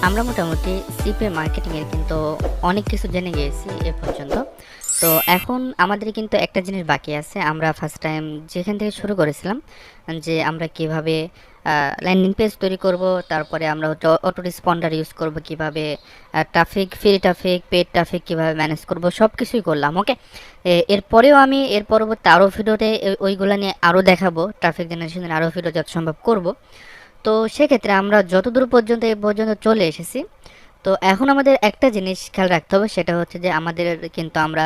আমরা মোটামুটি CPA marketing এর কিন্তু অনেক কিছু জেনে গিয়েছি এ পর্যন্ত। তো এখন আমাদের কিন্তু একটা জিনিস বাকি আছে। আমরা ফার্স্ট টাইম যেখান থেকে শুরু করেছিলাম যে আমরা কিভাবে ল্যান্ডিং পেজ তৈরি করব, তারপরে আমরা হচ্ছে অটো রেসপন্ডার ইউজ করব, কিভাবে traffic, free traffic, paid traffic কিভাবে ম্যানেজ করব, সব কিছুই করলাম। ওকে, এরপরেও আমি এর পরবর্তী আরও ভিডিওতে ওইগুলো নিয়ে আরও দেখাবো, ট্রাফিক জেনারেশনের আরও ভিডিও যত সম্ভব করব। তো সেক্ষেত্রে আমরা যতদূর পর্যন্ত এই পর্যন্ত চলে এসেছি। তো এখন আমাদের একটা জিনিস খেয়াল রাখতে হবে, সেটা হচ্ছে যে আমাদের কিন্তু আমরা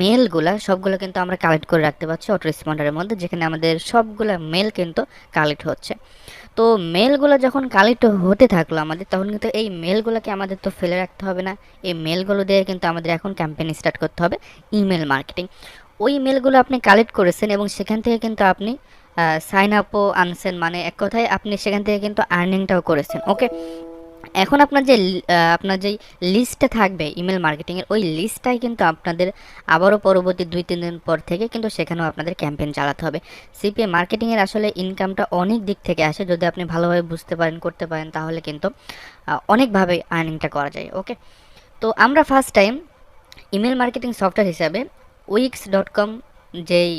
মেলগুলা সবগুলো কিন্তু আমরা কালেক্ট করে রাখতে পারছি অটো রেসপন্ডারের মধ্যে, যেখানে আমাদের সবগুলো মেল কিন্তু কালেক্ট হচ্ছে। তো মেলগুলো যখন কালেক্ট হতে থাকলো আমাদের, তখন কিন্তু এই মেলগুলোকে আমাদের তো ফেলে রাখতে হবে না। এই মেলগুলো দিয়ে কিন্তু আমাদের এখন ক্যাম্পেইন স্টার্ট করতে হবে, ইমেল মার্কেটিং। ওই মেলগুলো আপনি কালেক্ট করেছেন এবং সেখান থেকে কিন্তু আপনি সাইন আপও আনছেন, মানে এক কথায় আপনি সেখান থেকে কিন্তু আর্নিংটাও করেছেন। ওকে, এখন আপনার যেই লিস্টটা থাকবে ইমেল মার্কেটিংয়ের, ওই লিস্টটাই কিন্তু আপনাদের আবারও পরবর্তী 2-3 দিন পর থেকে কিন্তু সেখানেও আপনাদের ক্যাম্পেইন চালাতে হবে। সিপিএ মার্কেটিংয়ের আসলে ইনকামটা অনেক দিক থেকে আসে, যদি আপনি ভালোভাবে বুঝতে পারেন, করতে পারেন, তাহলে কিন্তু অনেকভাবে আর্নিংটা করা যায়। ওকে, তো আমরা first time email marketing software হিসাবে wix.com যেই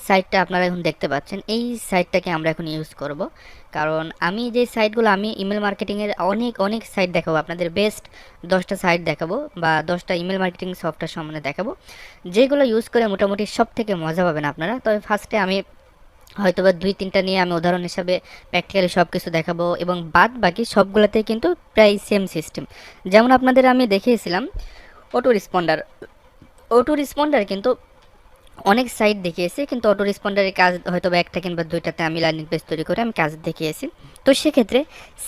সাইটটা আপনারা এখন দেখতে পাচ্ছেন, এই সাইটটাকে আমরা এখন ইউজ করব। কারণ আমি যে সাইটগুলো, আমি ইমেল মার্কেটিংয়ের অনেক অনেক সাইট দেখাবো আপনাদের, বেস্ট 10টা সাইট দেখাবো বা 10টা ইমেল মার্কেটিং সফটওয়্যার সম্বন্ধে দেখাবো, যেগুলো ইউজ করে মোটামুটি সব থেকে মজা পাবেন আপনারা। তবে ফার্স্টে আমি হয়তোবা 2-3টা নিয়ে আমি উদাহরণ হিসাবে প্র্যাকটিক্যালি সব কিছু দেখাবো, এবং বাদ বাকি সবগুলোতে কিন্তু প্রায় সেম সিস্টেম। যেমন আপনাদের আমি দেখিয়েছিলাম অটো রেসপন্ডার। অটো রেসপন্ডার কিন্তু অনেক সাইট দেখিয়েছি, কিন্তু অটো রেসপন্ডারের কাজ হয়তো বা একটা কিংবা 2টাতে আমি ল্যান্ডিং পেজ তৈরি করে আমি কাজ দেখিয়েছি। তো সেক্ষেত্রে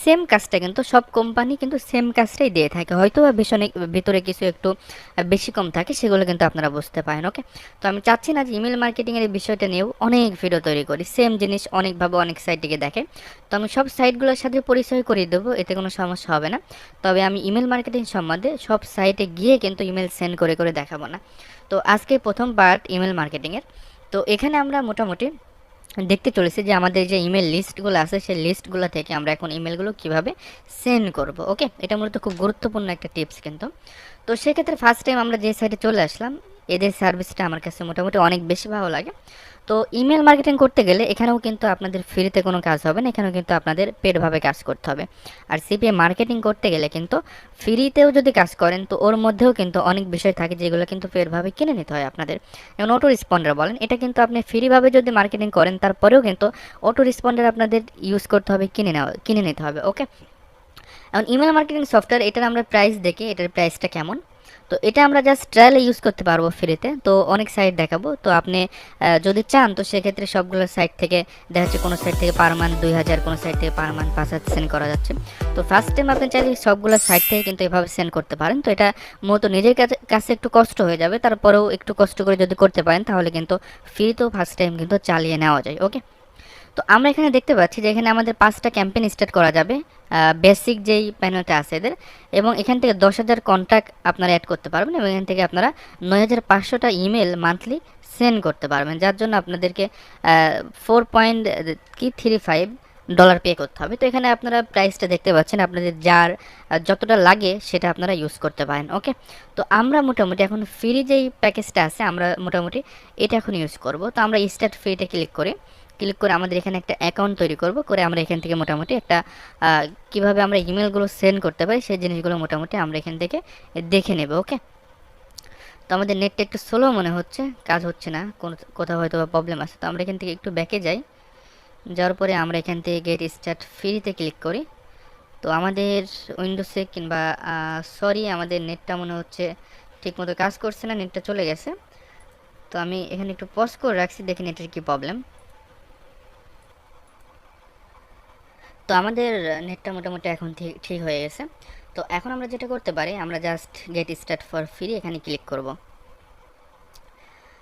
সেম কাজটা কিন্তু সব কোম্পানি কিন্তু সেম কাজটাই দিয়ে থাকে, হয়তো বা ভিতরে কিছু একটু বেশি কম থাকে, সেগুলো কিন্তু আপনারা বুঝতে পারেন। ওকে, তো আমি চাচ্ছি না যে ইমেল মার্কেটিংয়ের এই বিষয়টা নিয়েও অনেক ভিডিও তৈরি করি, সেম জিনিস অনেকভাবে অনেক সাইটটিকে দেখে। তো আমি সব সাইটগুলোর সাথে পরিচয় করিয়ে দেবো, এতে কোনো সমস্যা হবে না। তবে আমি ইমেল মার্কেটিং সম্বন্ধে সব সাইটে গিয়ে কিন্তু ইমেল সেন্ড করে করে দেখাবো না। তো আজকে প্রথম পার্ট ইমেল মার্কেটিংয়ের। তো এখানে আমরা মোটামুটি দেখতে চলেছি যে আমাদের যে ইমেল লিস্টগুলো আছে, সেই লিস্টগুলো থেকে আমরা এখন ইমেলগুলো কিভাবে সেন্ড করব। ওকে, এটা মূলত খুব গুরুত্বপূর্ণ একটা টিপস কিন্তু। তো সেক্ষেত্রে ফার্স্ট টাইম আমরা যে সাইটে চলে আসলাম, এদের সার্ভিসটা আমার কাছে মোটামুটি অনেক বেশি ভালো লাগে। তো ইমেল মার্কেটিং করতে গেলে এখানেও কিন্তু আপনাদের ফ্রিতে কোনো কাজ হবে না, এখানেও কিন্তু আপনাদের পেডভাবে কাজ করতে হবে। আর সিপিএ মার্কেটিং করতে গেলে কিন্তু ফ্রিতেও যদি কাজ করেন, তো ওর মধ্যেও কিন্তু অনেক বিষয় থাকে যেগুলো কিন্তু পেডভাবে কিনে নিতে হয় আপনাদের। যেমন অটো রেসপন্ডার বলেন, এটা কিন্তু আপনি ফ্রিভাবে যদি মার্কেটিং করেন, তারপরেও কিন্তু অটো রেসপন্ডার আপনাদের ইউজ করতে হবে, কিনে নিতে হবে। ওকে, এখন ইমেল মার্কেটিং সফটওয়্যার, এটার আমরা প্রাইস দেখি, এটার প্রাইসটা কেমন। তো এটা আমরা জাস্ট ট্রায়ালে ইউজ করতে পারবো ফ্রিতে। তো অনেক সাইট দেখাবো, তো আপনি যদি চান তো সেক্ষেত্রে সবগুলো সাইট থেকে দেখা যাচ্ছে, কোনো সাইট থেকে পার মান্থ 2000, কোনো সাইট থেকে পার মান্থ 5000 সেন্ড করা যাচ্ছে। তো ফার্স্ট টাইম আপনি চাইলে সবগুলো সাইট থেকে কিন্তু এভাবে সেন্ড করতে পারেন। তো এটা মূলত নিজের কাছে একটু কষ্ট হয়ে যাবে, তারপরেও একটু কষ্ট করে যদি করতে পারেন, তাহলে কিন্তু ফ্রিতেও ফার্স্ট টাইম কিন্তু চালিয়ে নেওয়া যায়। ওকে, তো আমরা এখানে দেখতে পাচ্ছি যে এখানে আমাদের 5টা ক্যাম্পেইন স্টার্ট করা যাবে, বেসিক যেই প্যানেলটা আছে এদের, এবং এখান থেকে 10,000 কন্ট্যাক্ট আপনারা অ্যাড করতে পারবেন, এবং এখান থেকে আপনারা 9,500টা ইমেল মান্থলি সেন্ড করতে পারবেন, যার জন্য আপনাদেরকে 4.35 ডলার পে করতে হবে। তো এখানে আপনারা প্রাইসটা দেখতে পাচ্ছেন, আপনাদের যার যতটা লাগে সেটা আপনারা ইউজ করতে পারেন। ওকে, তো আমরা মোটামুটি এখন ফ্রি যেই প্যাকেজটা আছে, আমরা মোটামুটি এটা এখন ইউজ করব। তো আমরা স্টার্ট ফ্রিতে ক্লিক করে আমাদের এখানে একটা অ্যাকাউন্ট তৈরি করব, করে আমরা এখান থেকে মোটামুটি একটা কিভাবে আমরা ইমেলগুলো সেন্ড করতে পারি সেই জিনিসগুলো মোটামুটি আমরা এখান থেকে দেখে নেব। ওকে, তো আমাদের নেটটা একটু স্লো মনে হচ্ছে, কাজ হচ্ছে না, কোথাও হয়তো প্রবলেম আছে। তো আমরা এখান থেকে একটু ব্যাকে যাই, যাওয়ার পরে আমরা এখান থেকে গেট স্টার্ট ফ্রিতে ক্লিক করি। তো আমাদের উইন্ডোজে কিংবা সরি, আমাদের নেটটা মনে হচ্ছে ঠিকমতো কাজ করছে না, নেটটা চলে গেছে। তো আমি এখানে একটু পজ করে রাখছি, দেখি নেটের কী প্রবলেম। তো আমাদের নেটটা মোটামুটি এখন ঠিক হয়ে গেছে। তো এখন আমরা যেটা করতে পারি, আমরা just get start for free এখানে ক্লিক করব।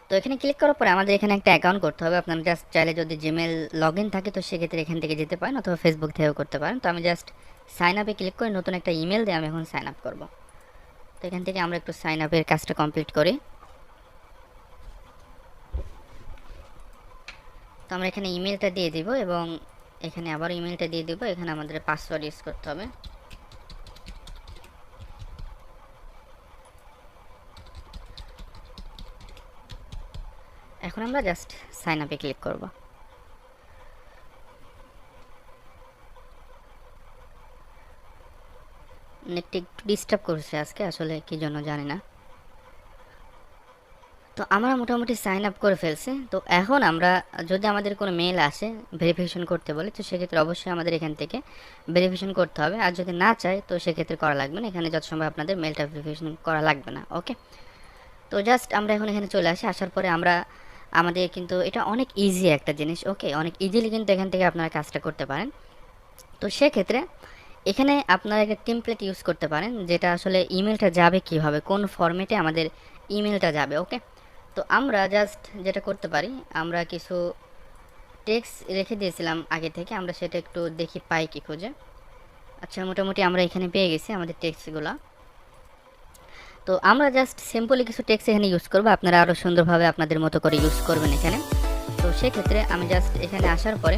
তো এখানে ক্লিক করার পরে আমাদের এখানে একটা অ্যাকাউন্ট করতে হবে। আপনারা জাস্ট চাইলে যদি জিমেল লগ ইন থাকে তো সেক্ষেত্রে এখান থেকে যেতে পারেন, অথবা ফেসবুক থেকেও করতে পারেন। তো আমি জাস্ট সাইন আপে ক্লিক করে নতুন একটা ইমেল দিয়ে আমি এখন সাইন আপ করবো। তো এখান থেকে আমরা একটু সাইন আপের কাজটা কমপ্লিট করি। তো আমরা এখানে ইমেলটা দিয়ে দিব, এবং এখানে আবার ইমেলটা দিয়ে দিব। এখানে আমাদের পাসওয়ার্ড ইউজ করতে হবে। এখন আমরা জাস্ট সাইন আপে ক্লিক করব। নেটটি একটু ডিস্টার্ব করছে আজকে, আসলে কি জন্য জানি না। তো আমরা মোটামুটি সাইন আপ করে ফেলছি। তো এখন আমরা যদি আমাদের কোনো মেল আসে ভেরিফিকেশন করতে বলে, তো সেক্ষেত্রে অবশ্যই আমাদের এখান থেকে ভেরিফিকেশন করতে হবে। আর যদি না চায় তো সেক্ষেত্রে করা লাগবে না, এখানে যত সময় আপনাদের মেলটা ভেরিফিকেশন করা লাগবে না। ওকে, তো জাস্ট আমরা এখন এখানে চলে আসি। আসার পরে আমরা আমাদের কিন্তু এটা অনেক ইজি একটা জিনিস। ওকে, অনেক ইজিলি কিন্তু এখান থেকে আপনারা কাজটা করতে পারেন। তো সেক্ষেত্রে এখানে আপনারা একটা টেমপ্লেট ইউজ করতে পারেন, যেটা আসলে ইমেলটা যাবে কিভাবে, কোন ফরম্যাটে আমাদের ইমেলটা যাবে। ওকে, তো আমরা জাস্ট যেটা করতে পারি, আমরা কিছু টেক্সট রেখে দিয়েছিলাম আগে থেকে, আমরা সেটা একটু দেখি পাই কি খুঁজে। আচ্ছা, মোটামুটি আমরা এখানে পেয়ে গেছি আমাদের টেক্সটগুলো। তো আমরা জাস্ট সিম্পলি কিছু টেক্সট এখানে ইউজ করবো, আপনারা আরও সুন্দরভাবে আপনাদের মতো করে ইউজ করবেন এখানে। তো সেক্ষেত্রে আমি জাস্ট এখানে আসার পরে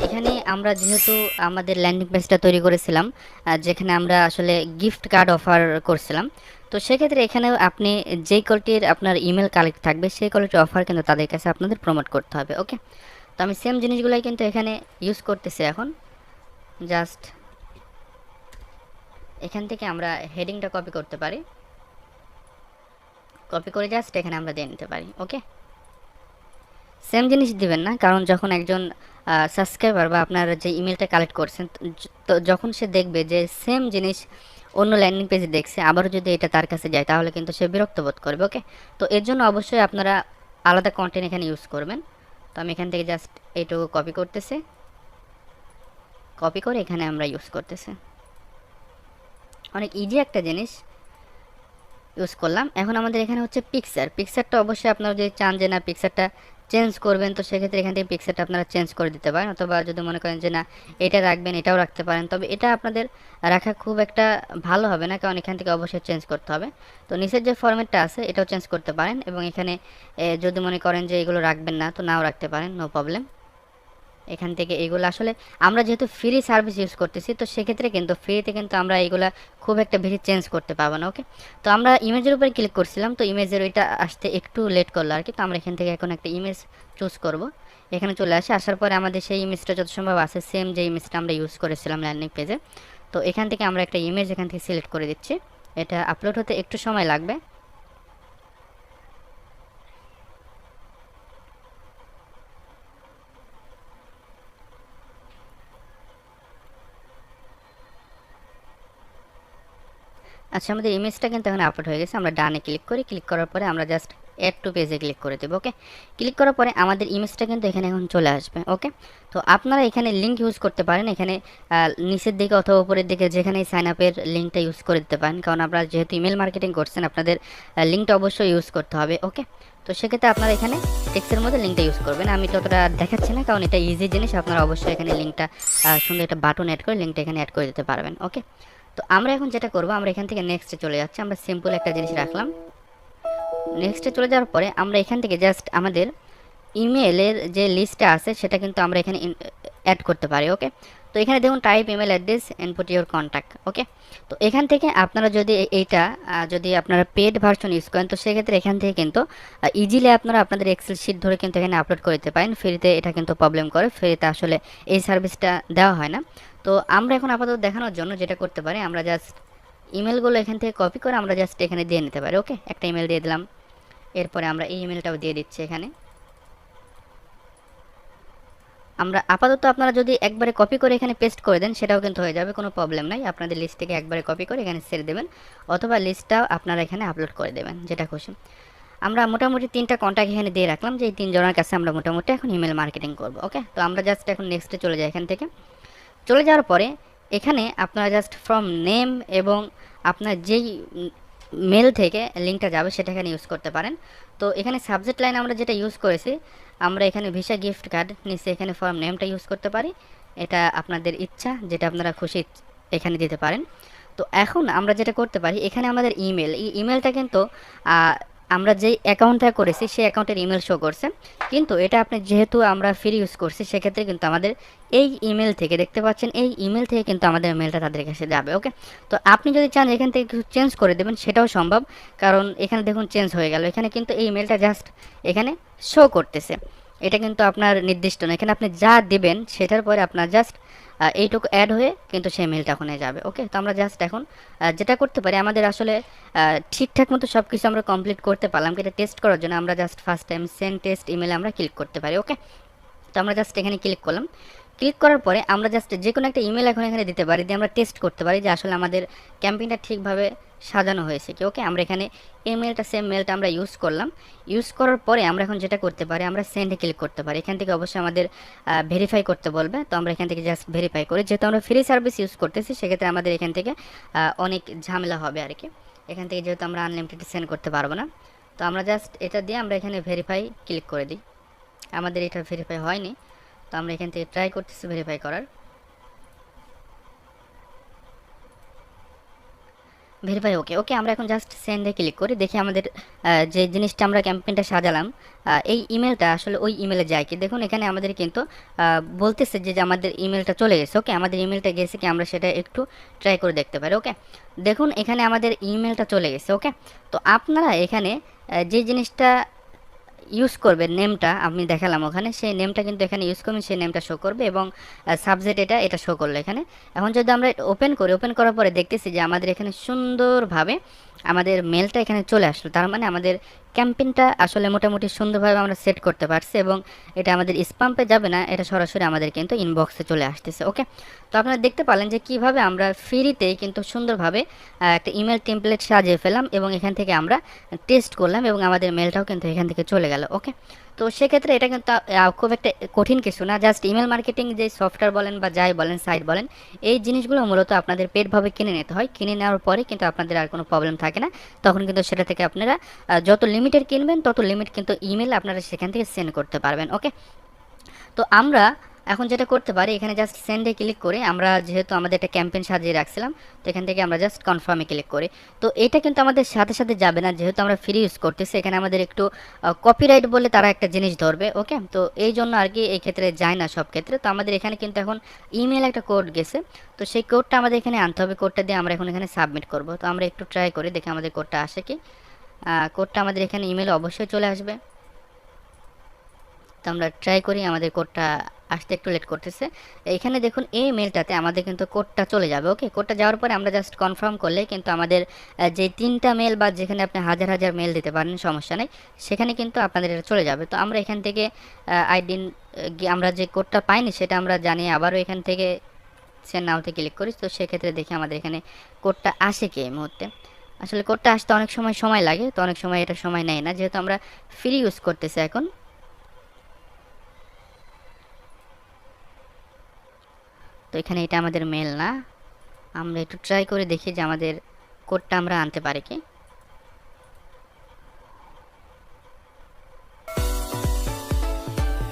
এখানে আমরা যেহেতু আমাদের ল্যান্ডিং পেজটা তৈরি করেছিলাম, যেখানে আমরা আসলে গিফট কার্ড অফার করছিলাম, তো সেক্ষেত্রে এখানেও আপনি যেই কোয়ালিটির আপনার ইমেল কালেক্ট থাকবে সেই কোয়ালিটির অফার কিন্তু তাদের কাছে আপনাদের প্রমোট করতে হবে। ওকে, তো আমি সেম জিনিসগুলোই কিন্তু এখানে ইউজ করতেছি। এখন জাস্ট এখান থেকে আমরা হেডিংটা কপি করতে পারি, কপি করে জাস্ট এখানে আমরা দিয়ে নিতে পারি। ওকে, সেম জিনিস দিবেন না, কারণ যখন একজন সাবস্ক্রাইবার বা আপনার যে ইমেলটা কালেক্ট করছেন, তো যখন সে দেখবে যে সেম জিনিস অন্য ল্যান্ডিং পেজে দেখছে, আবারও যদি এটা তার কাছে যায় তাহলে কিন্তু সে বিরক্ত বোধ করবে। ওকে, তো এর জন্য অবশ্যই আপনারা আলাদা কন্টেন্ট এখানে ইউজ করবেন। তো আমি এখান থেকে জাস্ট এইটুকু কপি করতেছি, কপি করে এখানে আমরা ইউজ করতেছি। অনেক ইজি একটা জিনিস ইউজ করলাম। এখন আমাদের এখানে হচ্ছে পিকচারটা অবশ্যই আপনারা যদি চান যে না পিকচারটা চেঞ্জ করবেন, তো সেক্ষেত্রে এখান থেকে পিকচারটা আপনারা চেঞ্জ করে দিতে পারেন, অথবা যদি মনে করেন যে না এটা রাখবেন এটাও রাখতে পারেন। তবে এটা আপনাদের রাখা খুব একটা ভালো হবে না, কারণ এখান থেকে অবশ্যই চেঞ্জ করতে হবে। তো নিচের যে ফরম্যাটটা আছে এটাও চেঞ্জ করতে পারেন, এবং এখানে যদি মনে করেন যে এগুলো রাখবেন না তো নাও রাখতে পারেন, নো প্রবলেম। এখান থেকে এইগুলো আসলে আমরা যেহেতু ফ্রি সার্ভিস ইউজ করতেছি, তো সেক্ষেত্রে কিন্তু ফ্রিতে কিন্তু আমরা এইগুলা খুব একটা বেশি চেঞ্জ করতে পারবো না। ওকে, তো আমরা ইমেজের উপরে ক্লিক করছিলাম, তো ইমেজের ওইটা আসতে একটু লেট করলো আর কি। তো আমরা এখান থেকে এখন একটা ইমেজ চুজ করব। এখানে চলে আসে, আসার পরে আমাদের সেই ইমেজটা যত সম্ভব আছে সেম যে ইমেজটা আমরা ইউজ করেছিলাম ল্যান্ডিং পেজে। তো এখান থেকে আমরা একটা ইমেজ এখান থেকে সিলেক্ট করে দিচ্ছি। এটা আপলোড হতে একটু সময় লাগবে। আচ্ছা, আমাদের ইমেজটা কিন্তু এখানে আপলোড হয়ে গেছে। আমরা ডানে ক্লিক করি, ক্লিক করার পরে আমরা জাস্ট অ্যাড টু পেজে ক্লিক করে দেবো। ওকে, ক্লিক করার পরে আমাদের ইমেজটা কিন্তু এখানে এখন চলে আসবে। ওকে, তো আপনারা এখানে লিঙ্ক ইউজ করতে পারেন, এখানে নিচের দিকে অথবা উপরের দিকে যেখানেই সাইন আপের লিঙ্কটা ইউজ করে দিতে পারেন, কারণ আপনারা যেহেতু ইমেল মার্কেটিং করছেন আপনাদের লিঙ্কটা অবশ্যই ইউজ করতে হবে। ওকে, তো সেক্ষেত্রে আপনারা এখানে টেক্সটের মধ্যে লিঙ্কটা ইউজ করবেন। আমি ততটা দেখাচ্ছি না, কারণ এটা ইজি জিনিস, আপনারা অবশ্যই এখানে লিঙ্কটা সুন্দর একটা বাটন অ্যাড করে লিঙ্কটা এখানে অ্যাড করে দিতে পারবেন। ওকে, তো আমরা এখন যেটা করব, আমরা এখান থেকে নেক্সটে চলে যাচ্ছি। আমরা সিম্পল একটা জিনিস রাখলাম। নেক্সটে চলে যাওয়ার পরে আমরা এখান থেকে জাস্ট আমাদের ইমেলের যে লিস্টটা আছে সেটা কিন্তু আমরা এখানে অ্যাড করতে পারি। ওকে, তো এখানে দেখুন type email address input your contact. Okay, তো এখান থেকে আপনারা যদি এইটা যদি আপনারা পেড ভার্সন ইউজ করেন, তো সেক্ষেত্রে এখান থেকে কিন্তু ইজিলি আপনারা আপনাদের এক্সেল শিট ধরে কিন্তু এখানে আপলোড করে দিতে পারেন। ফ্রিতে এটা কিন্তু প্রবলেম করে, ফ্রিতে আসলে এই সার্ভিসটা দেওয়া হয় না। তো আমরা এখন আপাতত দেখানোর জন্য যেটা করতে পারি, আমরা জাস্ট ইমেলগুলো এখান থেকে কপি করে আমরা জাস্ট এখানে দিয়ে নিতে পারি। ওকে, একটা ইমেল দিয়ে দিলাম, এরপরে আমরা এই ইমেলটাও দিয়ে দিচ্ছি এখানে। আমরা আপাতত আপনারা যদি একবারে কপি করে এখানে পেস্ট করে দেন সেটাও কিন্তু হয়ে যাবে, কোনো প্রবলেম নাই। আপনাদের লিস্ট থেকে একবারে কপি করে এখানে ছেড়ে দেবেন, অথবা লিস্টটাও আপনারা এখানে আপলোড করে দেবেন, যেটা খুশি। আমরা মোটামুটি 3টা কন্ট্যাক্ট এখানে দিয়ে রাখলাম, যে এই 3 জনের কাছে আমরা মোটামুটি এখন ইমেল মার্কেটিং করব। ওকে, তো আমরা জাস্ট এখন নেক্সটে চলে যাই। এখান থেকে চলে যাওয়ার পরে এখানে আপনারা জাস্ট ফ্রম নেম এবং আপনার যেই মেল থেকে লিঙ্কটা যাবে সেটা এখানে ইউজ করতে পারেন। তো এখানে সাবজেক্ট লাইন আমরা যেটা ইউজ করেছি, আমরা এখানে ভিসা গিফট কার্ড নিচে এখানে ফর্ম নেমটা ইউজ করতে পারি। এটা আপনাদের ইচ্ছা, যেটা আপনারা খুশি এখানে দিতে পারেন। তো এখন আমরা যেটা করতে পারি, এখানে আমাদের ইমেল, এই ইমেলটা কিন্তু আমরা যেই অ্যাকাউন্টটা করেছি সেই অ্যাকাউন্টের ইমেল শো করছে, কিন্তু এটা আপনি যেহেতু আমরা ফ্রি ইউজ করছি সেক্ষেত্রে কিন্তু আমাদের এই ইমেল থেকে দেখতে পাচ্ছেন, এই ইমেল থেকে কিন্তু আমাদের মেলটা তাদের কাছে যাবে। ওকে, তো আপনি যদি চান এখান থেকে কিছু চেঞ্জ করে দেবেন সেটাও সম্ভব, কারণ এখানে দেখুন চেঞ্জ হয়ে গেল, এখানে কিন্তু এই মেলটা জাস্ট এখানে শো করতেছে, এটা কিন্তু আপনার নির্দিষ্ট না, এখানে আপনি যা দেবেন সেটার পরে আপনার জাস্ট এইটুকু অ্যাড হয়ে কিন্তু সেই মেলটা ওখানে যাবে। ওকে, তো আমরা জাস্ট এখন যেটা করতে পারি, আমাদের আসলে ঠিকঠাক মতো সব কিছু আমরা কমপ্লিট করতে পারলাম, এটা টেস্ট করার জন্য আমরা just first time send test ইমেলে আমরা ক্লিক করতে পারি। ওকে, তো আমরা জাস্ট এখানে ক্লিক করলাম, ক্লিক করার পরে আমরা জাস্ট যে কোনো একটা ইমেল এখন এখানে দিতে পারি, দিয়ে আমরা টেস্ট করতে পারি যে আসলে আমাদের ক্যাম্পেইনটা ঠিকভাবে সাজানো হয়েছে কি। ওকে, আমরা এখানে ইমেলটা সেম মেলটা আমরা ইউজ করলাম, ইউজ করার পরে আমরা এখন যেটা করতে পারি, আমরা সেন্ডে ক্লিক করতে পারি। এখান থেকে অবশ্যই আমাদের ভেরিফাই করতে বলবে, তো আমরা এখান থেকে জাস্ট ভেরিফাই করি, যেহেতু আমরা ফ্রি সার্ভিস ইউজ করতেছি সেক্ষেত্রে আমাদের এখান থেকে অনেক ঝামেলা হবে আর কি, এখান থেকে যেহেতু আমরা আনলিমিটেড সেন্ড করতে পারবো না। তো আমরা জাস্ট এটা দিয়ে আমরা এখানে ভেরিফাই ক্লিক করে দিই, আমাদের এটা ভেরিফাই হয়নি, তো আমরা এখান থেকে ট্রাই করতেছি ভেরিফাই করার। ভেরিফাই ওকে। ওকে, আমরা এখন জাস্ট সেন্ডে ক্লিক করি, দেখি আমাদের যে জিনিসটা আমরা ক্যাম্পেইনটা সাজালাম এই ইমেলটা আসলে ওই ইমেলে যায় কি। দেখুন এখানে আমাদের কিন্তু বলতেছে যে আমাদের ইমেলটা চলে গেছে। ওকে, আমাদের ইমেলটা গেছে কি, আমরা সেটা একটু ট্রাই করে দেখতে পারি। ওকে, দেখুন এখানে আমাদের ইমেলটা চলে গেছে। ওকে, তো আপনারা এখানে যে জিনিসটা ইউজ করবে, নেমটা আমি দেখালাম ওখানে, সেই নেমটা কিন্তু এখানে ইউজ করবেন, সেই নেমটা শো করবে এবং সাবজেক্ট এটা শো করলো এখানে। এখন যদি আমরা ওপেন করি, ওপেন করার পরে দেখতেছি যে আমাদের এখানে সুন্দরভাবে আমাদের মেলটা এখানে চলে আসলো, তার মানে আমাদের ক্যাম্পেইনটা আসলে মোটামুটি সুন্দরভাবে আমরা সেট করতে পারছি এবং এটা আমাদের স্প্যামে যাবে না, এটা সরাসরি আমাদের কিন্তু ইনবক্সে চলে আসতেছে। ওকে, তো আপনারা দেখতে পারলেন যে কিভাবে আমরা ফ্রিতেই কিন্তু সুন্দরভাবে একটা ইমেল টেমপ্লেট সাজিয়ে ফেলাম এবং এখান থেকে আমরা টেস্ট করলাম এবং আমাদের মেলটাও কিন্তু এখান থেকে চলে গেল। ওকে, তো সেক্ষেত্রে এটা কিন্তু খুব একটা কঠিন কিছু না, জাস্ট ইমেল মার্কেটিং যে সফটওয়্যার বলেন বা যাই বলেন, সাইট বলেন, এই জিনিসগুলো মূলত আপনাদের পেডভাবে কিনে নিতে হয়, কিনে নেওয়ার পরে কিন্তু আপনাদের আর কোনো প্রবলেম থাকে না, তখন কিন্তু সেটা থেকে আপনারা যত লিমিটের কিনবেন তত লিমিট কিন্তু ইমেল আপনারা সেখান থেকে সেন্ড করতে পারবেন। ওকে, তো আমরা এখন যেটা করতে পারি, এখানে জাস্ট সেন্ডে ক্লিক করে আমরা যেহেতু আমাদের একটা ক্যাম্পেইন সাজিয়ে রাখছিলাম, তো এখান থেকে আমরা জাস্ট কনফার্মে ক্লিক করি। তো এটা কিন্তু আমাদের সাথে সাথে যাবে না, যেহেতু আমরা ফ্রি ইউজ করতেছি, এখানে আমাদের একটু কপিরাইট বলে তারা একটা জিনিস ধরবে। ওকে, তো এই জন্য আর কি এই ক্ষেত্রে যায় না সব ক্ষেত্রে। তো আমাদের এখানে কিন্তু এখন ইমেল একটা কোড গেছে, তো সেই কোডটা আমাদের এখানে আনতে হবে, কোডটা দিয়ে আমরা এখন এখানে সাবমিট করব। তো আমরা একটু ট্রাই করি, দেখি আমাদের কোডটা আসে কি। কোডটা আমাদের এখানে ইমেলে অবশ্যই চলে আসবে, তো আমরা ট্রাই করি, আমাদের কোডটা আসতে একটু লেট করতেছে। এইখানে দেখুন এই মেলটাতে আমাদের কিন্তু কোডটা চলে যাবে। ওকে, কোডটা যাওয়ার পরে আমরা জাস্ট কনফার্ম করলে কিন্তু আমাদের যে 3টা মেল বা যেখানে আপনি হাজার হাজার মেল দিতে পারেন সমস্যা নেই, সেখানে কিন্তু আপনাদের এটা চলে যাবে। তো আমরা এখান থেকে আইডিন আমরা যে কোডটা পাইনি সেটা আমরা জানিয়ে আবারও এখান থেকে সেন্ড নাওতে ক্লিক করি। তো সেক্ষেত্রে দেখি আমাদের এখানে কোডটা আসে কি এই মুহূর্তে। আসলে কোডটা আসতে অনেক সময় লাগে, তো অনেক সময় এটা সময় নেয় না, যেহেতু আমরা ফ্রি ইউজ করতেছি এখন। তো এখানে এটা আমাদের মেল না, আমরা একটু ট্রাই করে দেখি যে আমাদের কোডটা আমরা আনতে পারি কি।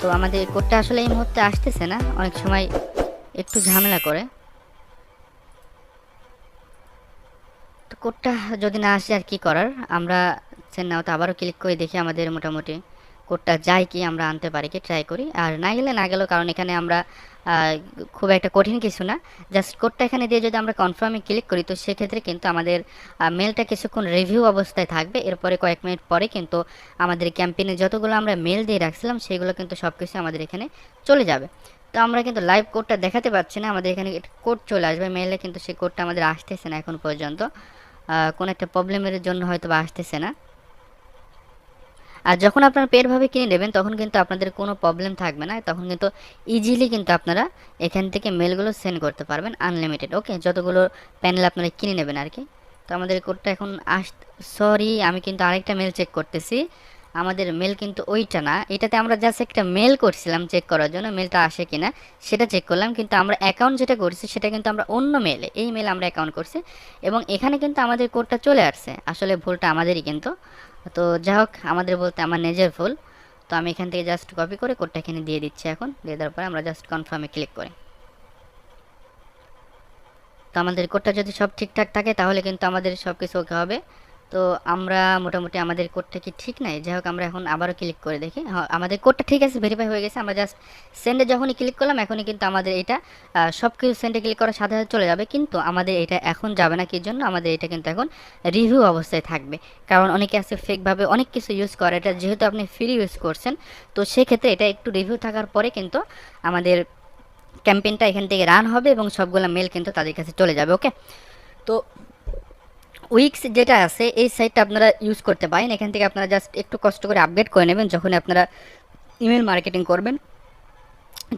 তো আমাদের কোডটা আসলে এই মুহূর্তে আসতেছে না, অনেক সময় একটু ঝামেলা করে। তো কোডটা যদি না আসে আর কি করার, আমরা সেন্ড নাও তো আবারও ক্লিক করে দেখি আমাদের মোটামুটি কোডটা যায় কি, আমরা আনতে পারি কি, ট্রাই করি। আর না গেলে না গেল, কারণ এখানে আমরা খুব একটা কঠিন কিছু না, জাস্ট কোডটা এখানে দিয়ে যদি আমরা কনফার্মে ক্লিক করি, তো সেক্ষেত্রে কিন্তু আমাদের মেলটা কিছুক্ষণ রিভিউ অবস্থায় থাকবে, এরপরে কয়েক মিনিট পরে কিন্তু আমাদের ক্যাম্পেইনে যতগুলো আমরা মেল দিয়ে রাখছিলাম সেগুলো কিন্তু সব কিছু আমাদের এখানে চলে যাবে। তো আমরা কিন্তু লাইভ কোডটা দেখাতে পাচ্ছি না, আমাদের এখানে কোড চলে আসবে মেলে, কিন্তু সেই কোডটা আমাদের আসতেছে না এখন পর্যন্ত, কোনো একটা প্রবলেমের জন্য হয়তো বা আসতেছে না। আর যখন আপনারা পেডভাবে কিনে নেবেন তখন কিন্তু আপনাদের কোনো প্রবলেম থাকবে না, তখন কিন্তু ইজিলি কিন্তু আপনারা এখান থেকে মেলগুলো সেন্ড করতে পারবেন আনলিমিটেড। ওকে, যতগুলো প্যানেল আপনারা কিনে নেবেন আর কি। তো আমাদের কোডটা এখন সরি, আমি কিন্তু আরেকটা মেল চেক করতেছি, আমাদের মেল কিন্তু ওইটা না, এটাতে আমরা জাস্ট একটা মেল করছিলাম চেক করার জন্য মেলটা আসে কিনা সেটা চেক করলাম, কিন্তু আমরা অ্যাকাউন্ট যেটা করছি সেটা কিন্তু আমরা অন্য মেলে, এই মেল আমরা অ্যাকাউন্ট করছি এবং এখানে কিন্তু আমাদের কোডটা চলে আসছে, আসলে ভুলটা আমাদেরই কিন্তু। তো যাই হোক, আমাদের বলতে আমার নিজের ভুল। তো আমি এখান থেকে জাস্ট কপি করে কোডটা এখানে দিয়ে দিচ্ছি, এখন দিয়ে দেওয়ার পরে আমরা জাস্ট কনফার্মে ক্লিক করি। তো আমাদের কোডটা যদি সব ঠিকঠাক থাকে তাহলে কিন্তু আমাদের সব কিছু ওকে হবে। তো আমরা মোটামুটি আমাদের কোডটা কি ঠিক নাই, যাই হোক আমরা এখন আবারও ক্লিক করে দেখি। হ্যাঁ, আমাদের কোডটা ঠিক আছে, ভেরিফাই হয়ে গেছে। আমরা জাস্ট সেন্ডে যখনই ক্লিক করলাম এখনই কিন্তু আমাদের এটা সব কিছু সেন্ডে ক্লিক করার সাথে সাথে চলে যাবে, কিন্তু আমাদের এটা এখন যাবে না। কি জন্য? আমাদের এটা কিন্তু এখন রিভিউ অবস্থায় থাকবে, কারণ অনেকে আছে ফেকভাবে অনেক কিছু ইউজ করে। এটা যেহেতু আপনি ফ্রি ইউজ করছেন, তো সেক্ষেত্রে এটা একটু রিভিউ থাকার পরে কিন্তু আমাদের ক্যাম্পেইনটা এখান থেকে রান হবে এবং সবগুলো মেল কিন্তু তাদের কাছে চলে যাবে। ওকে, তো উইক্স যেটা আছে এই সাইটটা আপনারা ইউজ করতে পারেন। এখান থেকে আপনারা জাস্ট একটু কষ্ট করে আপডেট করে নেবেন যখন আপনারা ইমেল মার্কেটিং করবেন।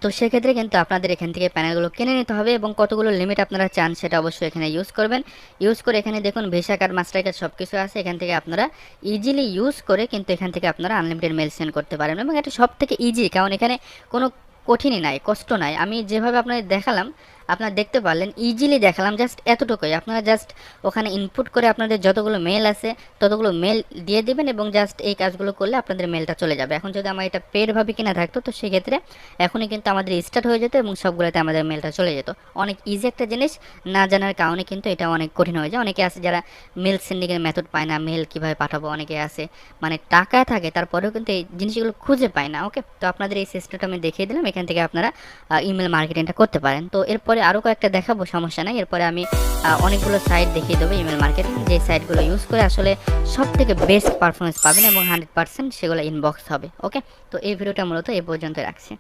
তো সেক্ষেত্রে কিন্তু আপনাদের এখান থেকে প্যানেলগুলো কিনে নিতে হবে এবং কতগুলো লিমিট আপনারা চান সেটা অবশ্যই এখানে ইউজ করবেন। ইউজ করে এখানে দেখুন ভিসা কার্ড, মাস্টার কার্ড সব কিছু আছে। এখান থেকে আপনারা ইজিলি ইউজ করে কিন্তু এখান থেকে আপনারা আনলিমিটেড মেল সেন্ড করতে পারেন এবং এটা সব থেকে ইজি, কারণ এখানে কোনো কঠিনই নাই, কষ্ট নাই। আমি যেভাবে আপনাদের দেখালাম আপনারা দেখতে পারলেন, ইজিলি দেখালাম, জাস্ট এতটুকুই। আপনারা জাস্ট ওখানে ইনপুট করে আপনাদের যতগুলো মেল আছে ততগুলো মেল দিয়ে দিবেন এবং জাস্ট এই কাজগুলো করলে আপনাদের মেলটা চলে যাবে। এখন যদি আমার এটা পেডভাবে কিনা থাকতো তো সেক্ষেত্রে এখনই কিন্তু আমাদের স্টার্ট হয়ে যেত এবং সবগুলোতে আমাদের মেলটা চলে যেত। অনেক ইজি একটা জিনিস, না জানার কারণে কিন্তু এটা অনেক কঠিন হয়ে যায়। অনেকে আছে যারা মেল সেন্ডিংয়ের মেথড পায় না, মেল কীভাবে পাঠাবো, অনেকে আছে মানে টাকা থাকে তারপরেও কিন্তু এই জিনিসগুলো খুঁজে পায় না। ওকে, তো আপনাদের এই সিস্টেমটা আমি দেখিয়ে দিলাম, এখান থেকে আপনারা ইমেল মার্কেটিংটা করতে পারেন। তো এরপরে আরও কয়েকটা দেখাবো, সমস্যা নাই। এরপরে আমি অনেকগুলো সাইট দেখিয়ে দেবো ইমেল মার্কেটিং, যে সাইটগুলো ইউজ করে আসলে সব থেকে বেস্ট পারফরমেন্স পাবেন এবং 100% সেগুলো ইনবক্স হবে। ওকে, তো এই ভিডিওটা মূলত এই পর্যন্ত রাখছি।